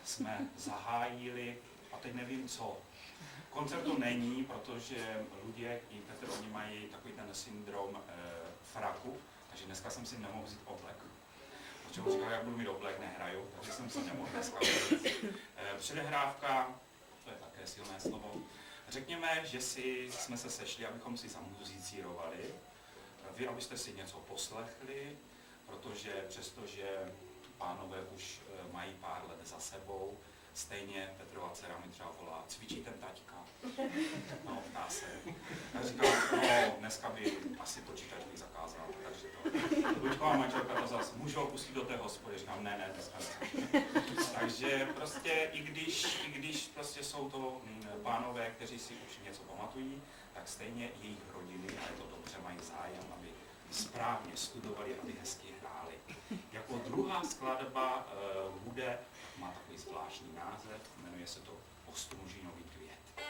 jsme zahájili, a teď nevím co. Koncert to není, protože Luděk i Petr, oni mají takový ten syndrom fraku, takže dneska jsem si nemohl vzít oblek. Protože říkal, jak budu mít oblek, nehraju, takže jsem si nemohl dneska vzít. Předehrávka, to je také silné slovo. Řekněme, že jsme se sešli, abychom si zamuzicírovali. Vy, abyste si něco poslechli, protože přestože pánové už mají pár let za sebou, stejně Petrova dcera mi třeba volá, cvičí ten taťka? No, ptá se. Tak říkám, no, dneska by asi počítač bych zakázal, takže to. Luďková manželka to zase, můžu ho pustit do té hospody? Říkám, ne, dneska ne. Takže prostě, i když prostě jsou to pánové, kteří si už něco pamatují, tak stejně jejich rodiny, a je to dobře, mají zájem, aby správně studovali, aby hezky hráli. Jako druhá skladba bude, má takový zvláštní název, jmenuje se to Postmužínový květ.